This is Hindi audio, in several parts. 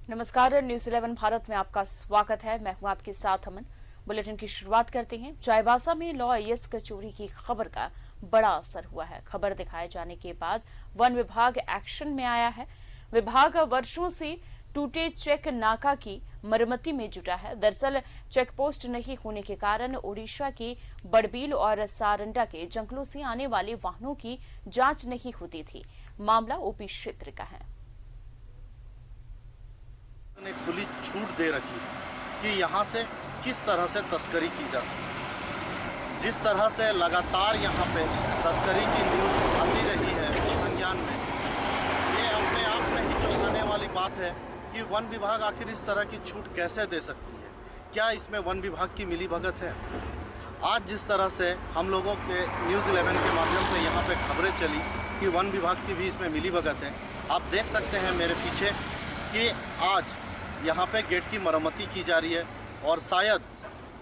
नमस्कार, न्यूज 11 भारत में आपका स्वागत है। मैं हूं आपके साथ अमन। बुलेटिन की शुरुआत करते हैं। चाईबासा में लॉ अयस्क चोरी की खबर का बड़ा असर हुआ है। खबर दिखाए जाने के बाद वन विभाग एक्शन में आया है। विभाग वर्षों से टूटे चेक नाका की मरम्मती में जुटा है। दरअसल चेक पोस्ट नहीं होने के कारण ओडिशा के बड़बील और सारंडा के जंगलों से आने वाले वाहनों की जांच नहीं होती थी। मामला ओपी क्षेत्र का है। ने खुली छूट दे रखी है कि यहाँ से किस तरह से तस्करी की जा सकती। जिस तरह से लगातार यहाँ पे तस्करी की न्यूज आती रही है संज्ञान में, ये अपने आप में ही चौंकाने वाली बात है कि वन विभाग आखिर इस तरह की छूट कैसे दे सकती है। क्या इसमें वन विभाग की मिलीभगत है? आज जिस तरह से हम लोगों के न्यूज़ 11 के माध्यम से यहाँ पे खबरें चली कि वन विभाग की भी इसमें मिलीभगत है, आप देख सकते हैं मेरे पीछे कि आज यहाँ पे गेट की मरम्मती की जा रही है और शायद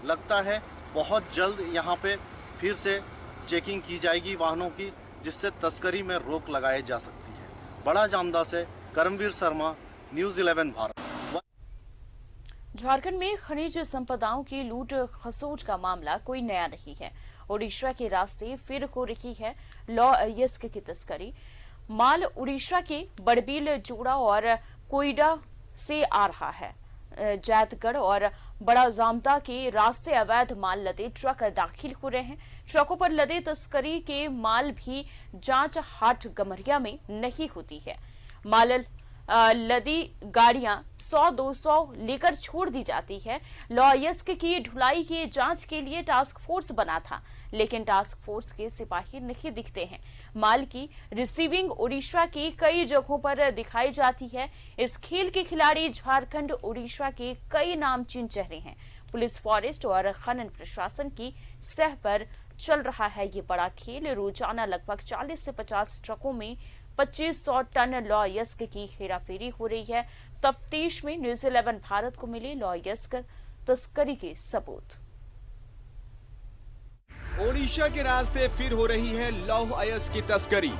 लगता है बहुत जल्द यहाँ पे फिर से चेकिंग की जाएगी वाहनों की, जिससे तस्करी में रोक लगाई जा सकती है। बड़ा जामदा से करमवीर शर्मा, न्यूज़ 11 भारत। झारखंड में खनिज संपदाओं की लूट खसोट का मामला कोई नया नहीं है। ओडिशा के रास्ते फिर हो रही है लॉ अयस्क की तस्करी। माल उड़ीसा के बड़बील, जोड़ा और कोयडा से आ रहा है। जैतगढ़ और बड़ा जामता के रास्ते अवैध माल लदे ट्रक दाखिल हो रहे हैं। ट्रकों पर लदे तस्करी के माल भी जांच हाट गमरिया में नहीं होती है। माल लदी गाड़ियां 100-200 लेकर छोड़ दी जाती है। लॉ अयस्क की ढुलाई की जांच के लिए टास्क फोर्स बना था, लेकिन टास्क फोर्स के सिपाही नहीं दिखते हैं। माल की रिसीविंग ओडिशा की कई जगहों पर दिखाई जाती है। इस खेल के खिलाड़ी झारखंड, ओडिशा के कई नामचीन चेहरे हैं। पुलिस, फॉरेस्ट और खनन प्रशासन की सह पर चल रहा है ये बड़ा खेल। रोजाना लगभग 40 से 50 ट्रकों में 2500 टन लॉ अयस्क की हेराफेरी हो रही है। तफ्तीश में न्यूज़ 11 भारत को मिले लॉ अयस्क तस्करी के सबूत। ओडिशा के रास्ते फिर हो रही है लौह अयस्क की तस्करी।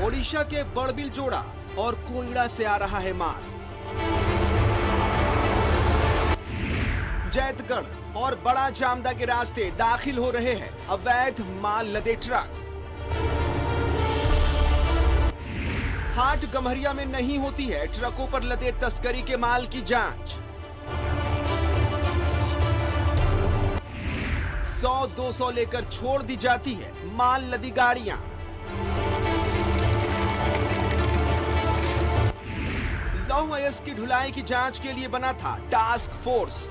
ओडिशा के बड़बिल, जोड़ा और कोयड़ा से आ रहा है माल। जैतगढ़ और बड़ा जामदा के रास्ते दाखिल हो रहे हैं अवैध माल लदे ट्रक। हाट गम्हरिया में नहीं होती है ट्रकों पर लदे तस्करी के माल की जांच। 100-200 लेकर छोड़ दी जाती है माल लदी गाड़ियां। लौह अयस्क की ढुलाई की जांच के लिए बना था टास्क फोर्स।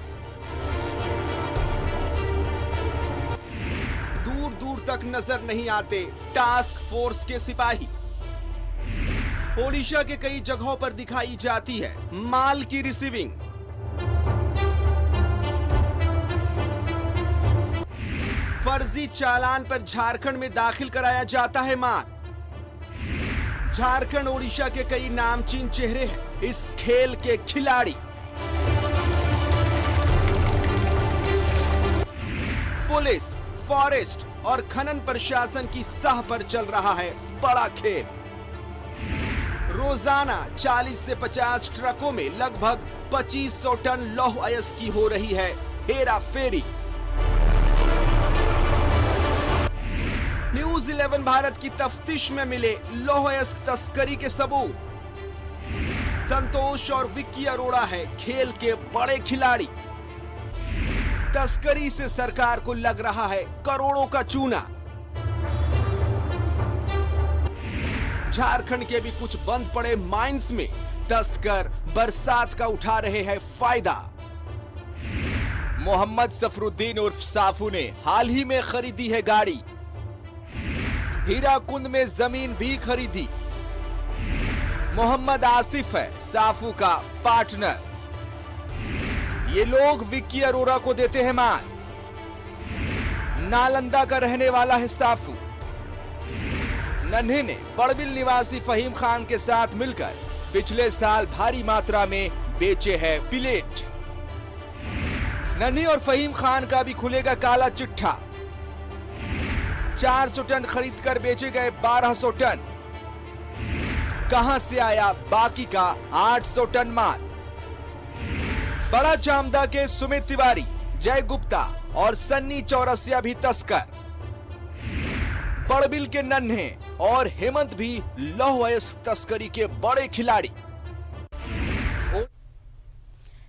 दूर दूर तक नजर नहीं आते टास्क फोर्स के सिपाही। ओडिशा के कई जगहों पर दिखाई जाती है माल की रिसीविंग। फर्जी चालान पर झारखंड में दाखिल कराया जाता है माल। झारखंड, ओडिशा के कई नामचीन चेहरे हैं इस खेल के खिलाड़ी। पुलिस, फॉरेस्ट और खनन प्रशासन की सह पर चल रहा है बड़ा खेल। रोजाना 40 से 50 ट्रकों में लगभग 2500 टन लौह अयस्क की हो रही है हेरा फेरी। न्यूज़ 11 भारत की तफ्तीश में मिले लौह अयस्क तस्करी के सबूत। संतोष और विक्की अरोड़ा है खेल के बड़े खिलाड़ी। तस्करी से सरकार को लग रहा है करोड़ों का चूना। झारखंड के भी कुछ बंद पड़े माइंस में तस्कर बरसात का उठा रहे हैं फायदा। मोहम्मद सफरुद्दीन उर्फ साफू ने हाल ही में खरीदी है गाड़ी। हीराकुंद में जमीन भी खरीदी। मोहम्मद आसिफ है साफू का पार्टनर। ये लोग विक्की अरोड़ा को देते हैं माल। नालंदा का रहने वाला है साफू। नन्हे ने बड़बिल निवासी फहीम खान के साथ मिलकर पिछले साल भारी मात्रा में बेचे हैं पिलेट। नन्हे और फहीम खान का भी खुलेगा काला चिट्ठा। 400 टन खरीद कर बेचे गए 1200 टन। कहां से आया बाकी का 800 टन माल? बड़ा चामदा के सुमित तिवारी, जय गुप्ता और सन्नी चौरसिया भी तस्कर। बड़बिल के नन्हे और हेमंत भी लौह अयस्क तस्करी के बड़े खिलाड़ी।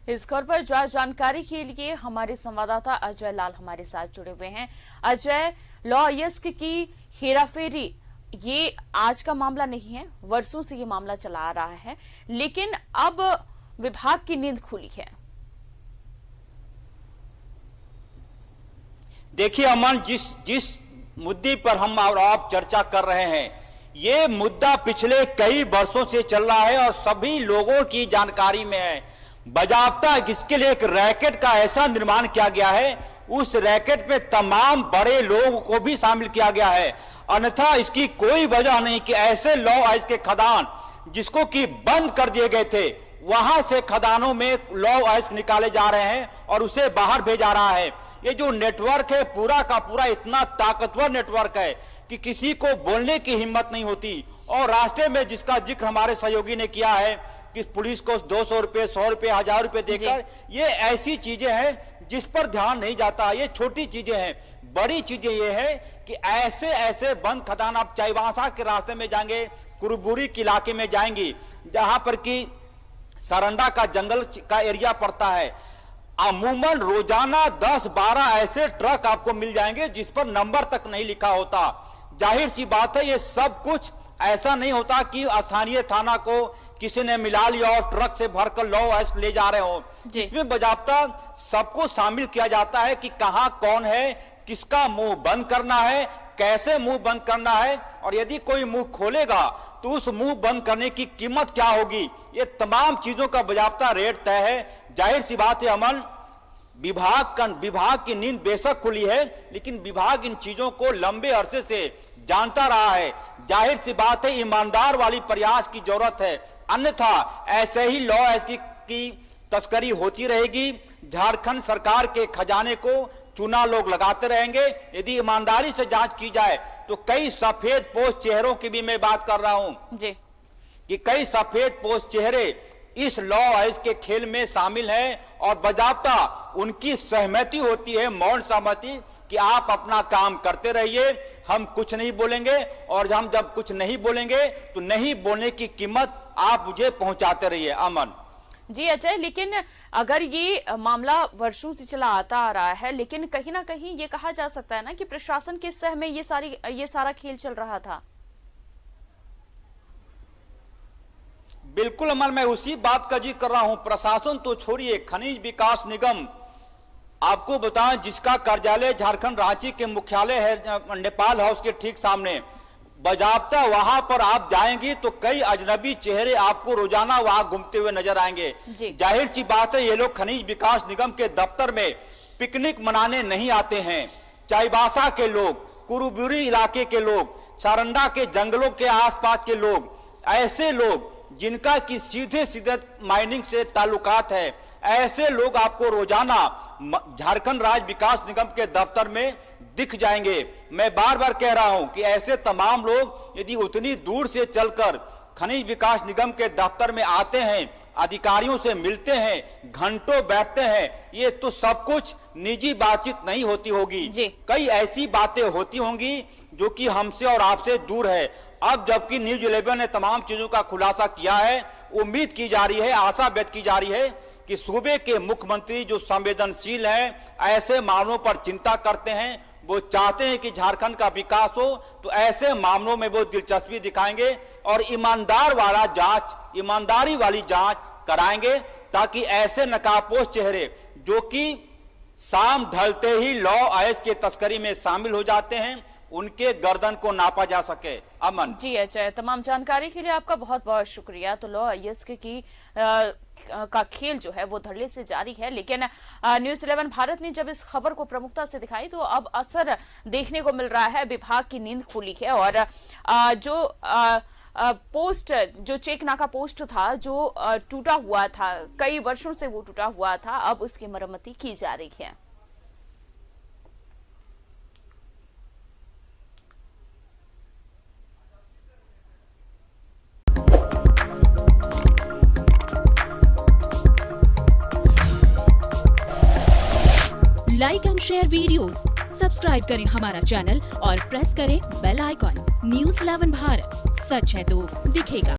इस खबर पर ज्यादा जानकारी के लिए हमारे संवाददाता अजय लाल हमारे साथ जुड़े हुए हैं। अजय, लौह अयस्क की हेराफेरी ये आज का मामला नहीं है, वर्षों से ये मामला चला आ रहा है, लेकिन अब विभाग की नींद खुली है। देखिए अमन, जिस मुद्दे पर हम और आप चर्चा कर रहे हैं, ये मुद्दा पिछले कई वर्षों से चल रहा है और सभी लोगों की जानकारी में है। बजाबता इसके लिए एक रैकेट का ऐसा निर्माण किया गया है, उस रैकेट में तमाम बड़े लोगों को भी शामिल किया गया है। अन्यथा इसकी कोई वजह नहीं कि ऐसे लौह अयस्क के खदान जिसको कि बंद कर दिए गए थे, वहां से खदानों में लौह अयस्क निकाले जा रहे हैं और उसे बाहर भेजा रहा है। ये जो नेटवर्क है पूरा का पूरा इतना ताकतवर नेटवर्क है कि किसी को बोलने की हिम्मत नहीं होती। और रास्ते में जिसका जिक्र हमारे सहयोगी ने किया है कि पुलिस को 200 रुपए, 100 रुपए, 1000 रुपए देकर, ये ऐसी चीजें हैं जिस पर ध्यान नहीं जाता। ये छोटी चीजें हैं। बड़ी चीजें ये है कि ऐसे ऐसे बंद खदान, आप चाईबासा के रास्ते में जाएंगे, कुरबुरी के इलाके में जाएंगे, जहां पर कि सरंडा का जंगल का एरिया पड़ता है, अमूमन रोजाना 10-12 ऐसे ट्रक आपको मिल जाएंगे जिस पर नंबर तक नहीं लिखा होता। जाहिर सी बात है, ये सब कुछ ऐसा नहीं होता कि स्थानीय थाना को किसी ने मिला लिया और ट्रक से भरकर लौह अयस्क ले जा रहे हो। इसमें बजाबता सबको शामिल किया जाता है कि कहां कौन है, किसका मुंह बंद करना है, कैसे मुंह बंद करना है, और यदि कोई मुंह खोलेगा तो उस मुंह बंद करने की कीमत क्या होगी। ये तमाम चीजों का बजाबता रेट तय है। जाहिर सी बात है अमन, विभाग की नींद बेशक खुली है, लेकिन विभाग इन चीजों को लंबे अरसे से जानता रहा है। जाहिर सी बात है, ईमानदार वाली प्रयास की जरूरत है, अन्यथा ऐसे ही लौह अयस्क की तस्करी होती रहेगी। झारखंड सरकार के खजाने को चूना लोग लगाते रहेंगे। यदि ईमानदारी से जांच की जाए तो कई सफेद पोश चेहरों की भी मैं बात कर रहा हूं जी, कि कई सफेद पोश चेहरे इस लौह अयस्क के खेल में शामिल हैं और बजाबता उनकी सहमति होती है, मौन सहमति, कि आप अपना काम करते रहिए, हम कुछ नहीं बोलेंगे, और हम जब कुछ नहीं बोलेंगे तो नहीं बोलने की कीमत आप मुझे पहुंचाते रहिए। अमन जी अजय, लेकिन अगर ये मामला वर्षों से चला आता आ रहा है, लेकिन कहीं ना कहीं ये कहा जा सकता है ना कि प्रशासन के सह में ये सारा खेल चल रहा था। बिल्कुल अमन, मैं उसी बात का जिक्र कर रहा हूं। प्रशासन तो छोड़िए, खनिज विकास निगम, आपको बताएं, जिसका कार्यालय झारखंड रांची के मुख्यालय है नेपाल हाउस के ठीक सामने, बजाबता वहां पर आप जाएंगी तो कई अजनबी चेहरे आपको रोजाना वहां घूमते हुए नजर आएंगे। जाहिर सी बात है, ये लोग खनिज विकास निगम के दफ्तर में पिकनिक मनाने नहीं आते हैं। चाईबासा के लोग, कुरुबुरी इलाके के लोग, सारंडा के जंगलों के आसपास के लोग, ऐसे लोग जिनका कि सीधे सीधे माइनिंग से ताल्लुकात है, ऐसे लोग आपको रोजाना झारखंड राज्य विकास निगम के दफ्तर में दिख जाएंगे। मैं बार बार कह रहा हूं कि ऐसे तमाम लोग यदि उतनी दूर से चलकर खनिज विकास निगम के दफ्तर में आते हैं, अधिकारियों से मिलते हैं, घंटों बैठते हैं, ये तो सब कुछ निजी बातचीत नहीं होती होगी। कई ऐसी बातें होती होंगी जो कि हमसे और आपसे दूर है। अब जबकि न्यूज 11 ने तमाम चीजों का खुलासा किया है, उम्मीद की जा रही है, आशा व्यक्त की जा रही है कि सूबे के मुख्यमंत्री जो संवेदनशील हैं, ऐसे मामलों पर चिंता करते हैं, वो चाहते हैं कि झारखंड का विकास हो, तो ऐसे मामलों में वो दिलचस्पी दिखाएंगे और ईमानदारी वाली जांच कराएंगे, ताकि ऐसे नकाबपोश चेहरे जो कि शाम ढलते ही लौह अयस्क की तस्करी में शामिल हो जाते हैं, उनके गर्दन को नापा जा सके। अमन जी अजय, तमाम जानकारी के लिए आपका बहुत बहुत शुक्रिया। तो लौह अयस्क की का खेल जो है वो धड़ल्ले से जारी है, लेकिन न्यूज 11 भारत ने जब इस खबर को प्रमुखता से दिखाई तो अब असर देखने को मिल रहा है। विभाग की नींद खुली है और जो पोस्ट, जो चेक नाका पोस्ट था, जो टूटा हुआ था, कई वर्षों से वो टूटा हुआ था, अब उसकी मरम्मती की जा रही है। Like and share videos, subscribe करें हमारा चैनल और प्रेस करें बेल आइकॉन। News 11 भारत, सच है तो दिखेगा।